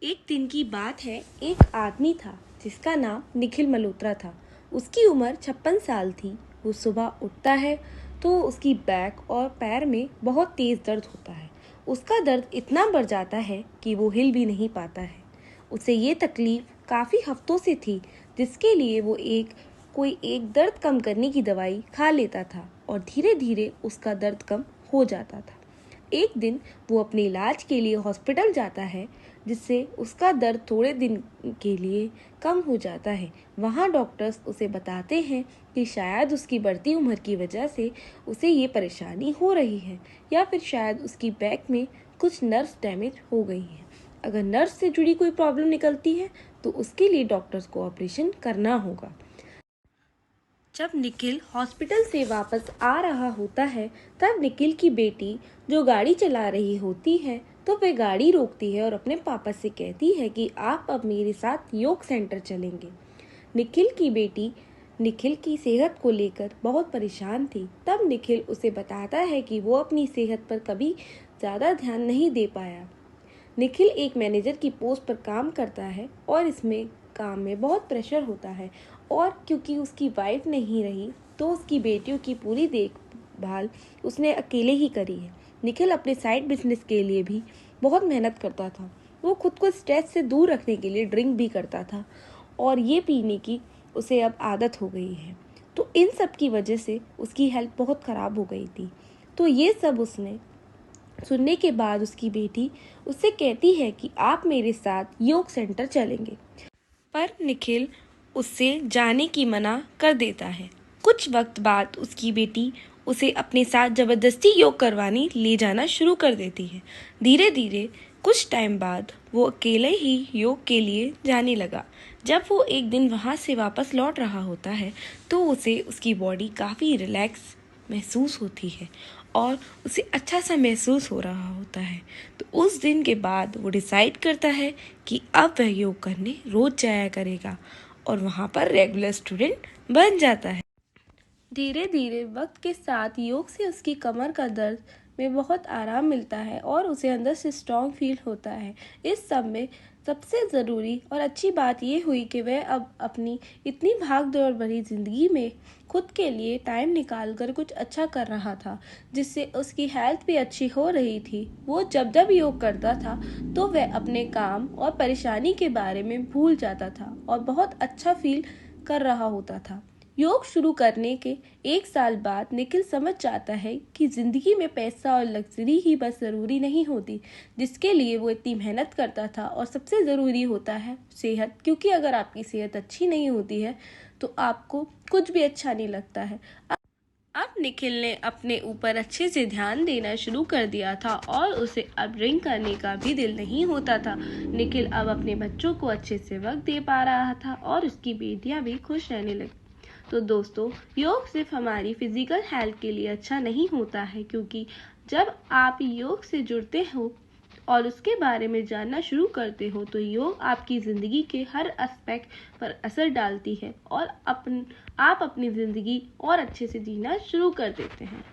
एक दिन की बात है। एक आदमी था जिसका नाम निखिल मल्होत्रा था। उसकी उम्र 56 साल थी। वो सुबह उठता है तो उसकी बैक और पैर में बहुत तेज़ दर्द होता है। उसका दर्द इतना बढ़ जाता है कि वो हिल भी नहीं पाता है। उसे ये तकलीफ़ काफ़ी हफ्तों से थी, जिसके लिए वो कोई एक दर्द कम करने की दवाई खा लेता था और धीरे धीरे उसका दर्द कम हो जाता था। एक दिन वो अपने इलाज के लिए हॉस्पिटल जाता है, जिससे उसका दर्द थोड़े दिन के लिए कम हो जाता है। वहाँ डॉक्टर्स उसे बताते हैं कि शायद उसकी बढ़ती उम्र की वजह से उसे ये परेशानी हो रही है, या फिर शायद उसकी बैक में कुछ नर्व्स डैमेज हो गई हैं। अगर नर्व्स से जुड़ी कोई प्रॉब्लम निकलती है तो उसके लिए डॉक्टर्स को ऑपरेशन करना होगा। जब निखिल हॉस्पिटल से वापस आ रहा होता है, तब निखिल की बेटी जो गाड़ी चला रही होती है, तो वह गाड़ी रोकती है और अपने पापा से कहती है कि आप अब मेरे साथ योग सेंटर चलेंगे। निखिल की बेटी निखिल की सेहत को लेकर बहुत परेशान थी। तब निखिल उसे बताता है कि वो अपनी सेहत पर कभी ज़्यादा ध्यान नहीं दे पाया। निखिल एक मैनेजर की पोस्ट पर काम करता है और इसमें काम में बहुत प्रेशर होता है, और क्योंकि उसकी वाइफ नहीं रही तो उसकी बेटियों की पूरी देखभाल उसने अकेले ही करी है। निखिल अपने साइड बिजनेस के लिए भी बहुत मेहनत करता था। वो खुद को स्ट्रेस से दूर रखने के लिए ड्रिंक भी करता था, और ये पीने की उसे अब आदत हो गई है। तो इन सब की वजह से उसकी हेल्थ बहुत ख़राब हो गई थी। तो ये सब उसने सुनने के बाद उसकी बेटी उससे कहती है कि आप मेरे साथ योग सेंटर चलेंगे, पर निखिल उससे जाने की मना कर देता है। कुछ वक्त बाद उसकी बेटी उसे अपने साथ ज़बरदस्ती योग करवाने ले जाना शुरू कर देती है। धीरे धीरे कुछ टाइम बाद वो अकेले ही योग के लिए जाने लगा। जब वो एक दिन वहाँ से वापस लौट रहा होता है, तो उसे उसकी बॉडी काफ़ी रिलैक्स महसूस होती है और उसे अच्छा सा महसूस हो रहा होता है। तो उस दिन के बाद वो डिसाइड करता है कि अब वह योग करने रोज़ जाया करेगा और वहाँ पर रेगुलर स्टूडेंट बन जाता है। धीरे धीरे वक्त के साथ योग से उसकी कमर का दर्द में बहुत आराम मिलता है और उसे अंदर से स्ट्रॉन्ग फील होता है। इस सब में सबसे ज़रूरी और अच्छी बात ये हुई कि वह अब अपनी इतनी भाग दौड़ भरी ज़िंदगी में खुद के लिए टाइम निकाल कर कुछ अच्छा कर रहा था, जिससे उसकी हेल्थ भी अच्छी हो रही थी। वो जब जब योग करता था तो वह अपने काम और परेशानी के बारे में भूल जाता था और बहुत अच्छा फील कर रहा होता था। योग शुरू करने के एक साल बाद निखिल समझ जाता है कि ज़िंदगी में पैसा और लग्जरी ही बस ज़रूरी नहीं होती, जिसके लिए वो इतनी मेहनत करता था। और सबसे ज़रूरी होता है सेहत, क्योंकि अगर आपकी सेहत अच्छी नहीं होती है तो आपको कुछ भी अच्छा नहीं लगता है। अब निखिल ने अपने ऊपर अच्छे से ध्यान देना शुरू कर दिया था और उसे अब ड्रिंक करने का भी दिल नहीं होता था। निखिल अब अपने बच्चों को अच्छे से वक्त दे पा रहा था और उसकी बेटियां भी खुश रहने लगी। तो दोस्तों, योग सिर्फ हमारी फिजिकल हेल्थ के लिए अच्छा नहीं होता है, क्योंकि जब आप योग से जुड़ते हो और उसके बारे में जानना शुरू करते हो तो योग आपकी ज़िंदगी के हर एस्पेक्ट पर असर डालती है और आप अपनी ज़िंदगी और अच्छे से जीना शुरू कर देते हैं।